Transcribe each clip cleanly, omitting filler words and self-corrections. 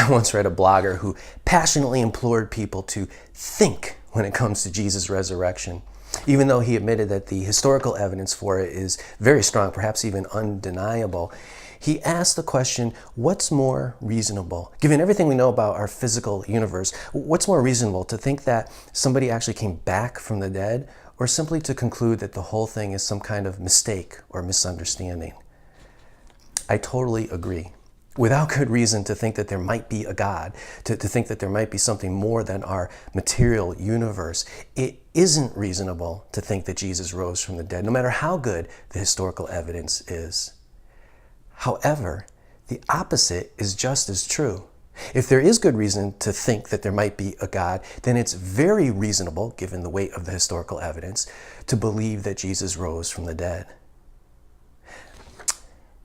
I once read a blogger who passionately implored people to think when it comes to Jesus' resurrection. Even though he admitted that the historical evidence for it is very strong, perhaps even undeniable, he asked the question, what's more reasonable? Given everything we know about our physical universe, what's more reasonable, to think that somebody actually came back from the dead, or simply to conclude that the whole thing is some kind of mistake or misunderstanding? I totally agree. Without good reason to think that there might be a God, to think that there might be something more than our material universe, it isn't reasonable to think that Jesus rose from the dead, no matter how good the historical evidence is. However, the opposite is just as true. If there is good reason to think that there might be a God, then it's very reasonable, given the weight of the historical evidence, to believe that Jesus rose from the dead.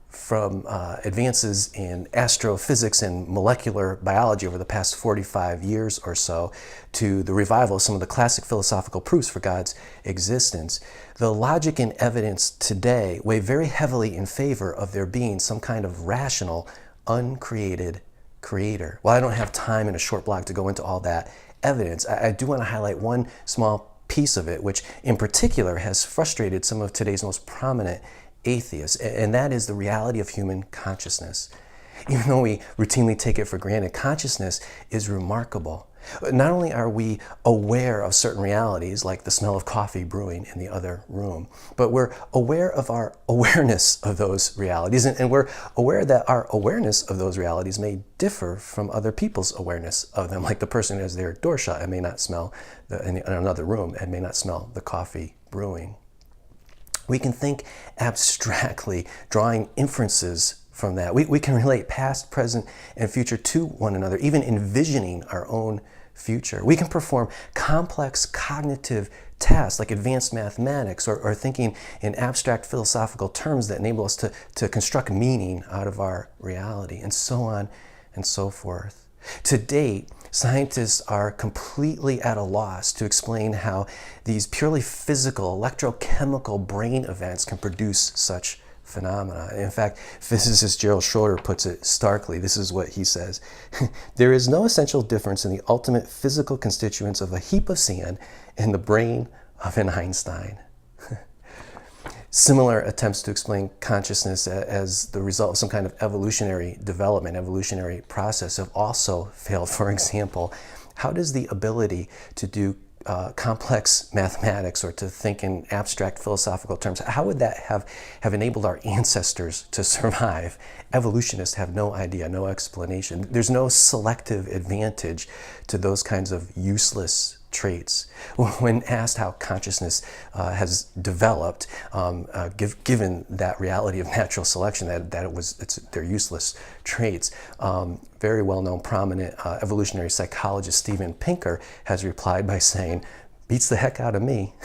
From advances in astrophysics and molecular biology over the past 45 years or so, to the revival of some of the classic philosophical proofs for God's existence, the logic and evidence today weigh very heavily in favor of there being some kind of rational, uncreated creator. While I don't have time in a short blog to go into all that evidence, I do want to highlight one small piece of it, which in particular has frustrated some of today's most prominent atheists, and that is the reality of human consciousness. Even though we routinely take it for granted, consciousness is remarkable. Not only are we aware of certain realities, like the smell of coffee brewing in the other room, but we're aware of our awareness of those realities, and we're aware that our awareness of those realities may differ from other people's awareness of them, like the person who has their door shut and may not smell, in another room, and may not smell the coffee brewing. We can think abstractly, drawing inferences from that. We can relate past, present, and future to one another, even envisioning our own future. We can perform complex cognitive tasks like advanced mathematics, or thinking in abstract philosophical terms that enable us to construct meaning out of our reality, and so on and so forth. To date, scientists are completely at a loss to explain how these purely physical, electrochemical brain events can produce such phenomena. In fact, physicist Gerald Schroeder puts it starkly. This is what he says: "There is no essential difference in the ultimate physical constituents of a heap of sand and the brain of an Einstein." Similar attempts to explain consciousness as the result of some kind of evolutionary development, evolutionary process, have also failed. For example, how does the ability to do complex mathematics or to think in abstract philosophical terms, how would that have enabled our ancestors to survive? Evolutionists have no idea, no explanation. There's no selective advantage to those kinds of useless traits. When asked how consciousness has developed, given that reality of natural selection, that they're useless traits, very well-known, prominent evolutionary psychologist Steven Pinker has replied by saying, "Beats the heck out of me."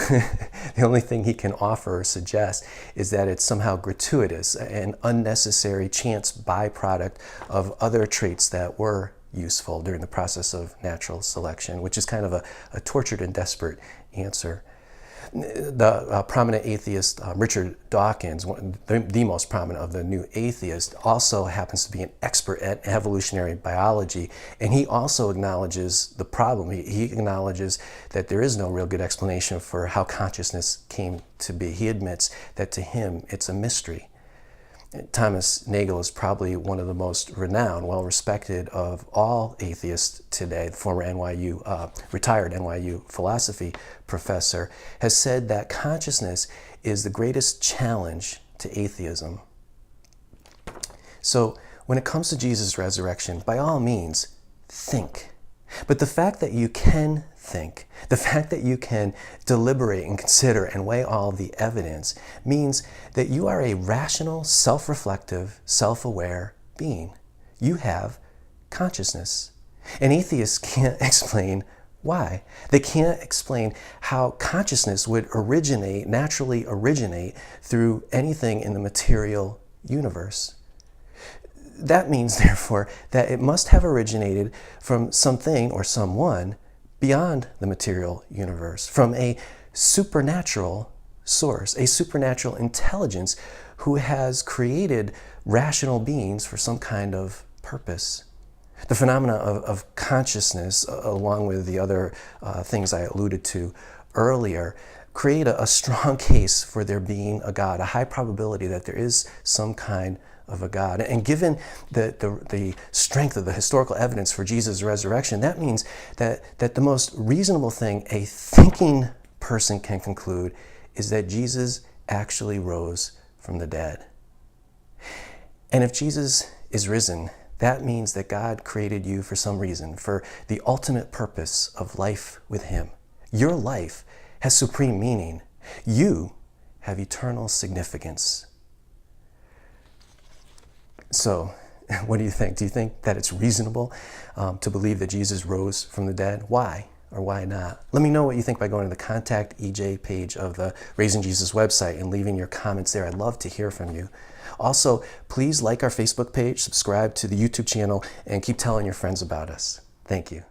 The only thing he can offer or suggest is that it's somehow gratuitous, an unnecessary chance byproduct of other traits that were useful during the process of natural selection, which is kind of a tortured and desperate answer. The prominent atheist Richard Dawkins, the most prominent of the new atheists, also happens to be an expert at evolutionary biology, and he also acknowledges the problem. He acknowledges that there is no real good explanation for how consciousness came to be. He admits that to him it's a mystery. Thomas Nagel is probably one of the most renowned, well-respected of all atheists today. The former retired NYU philosophy professor has said that consciousness is the greatest challenge to atheism. So when it comes to Jesus' resurrection, by all means, think. But the fact that you can think, the fact that you can deliberate and consider and weigh all the evidence, means that you are a rational, self-reflective, self-aware being. You have consciousness. And atheists can't explain why. They can't explain how consciousness would naturally originate through anything in the material universe. That means, therefore, that it must have originated from something or someone beyond the material universe, from a supernatural source, a supernatural intelligence who has created rational beings for some kind of purpose. The phenomena of consciousness, along with the other things I alluded to earlier, create a strong case for there being a God, a high probability that there is some kind of a God. And given the strength of the historical evidence for Jesus' resurrection, that means that the most reasonable thing a thinking person can conclude is that Jesus actually rose from the dead. And if Jesus is risen, that means that God created you for some reason, for the ultimate purpose of life with Him. Your life has supreme meaning. You have eternal significance. So, what do you think? Do you think that it's reasonable to believe that Jesus rose from the dead? Why or why not? Let me know what you think by going to the Contact EJ page of the Raising Jesus website and leaving your comments there. I'd love to hear from you. Also, please like our Facebook page, subscribe to the YouTube channel, and keep telling your friends about us. Thank you.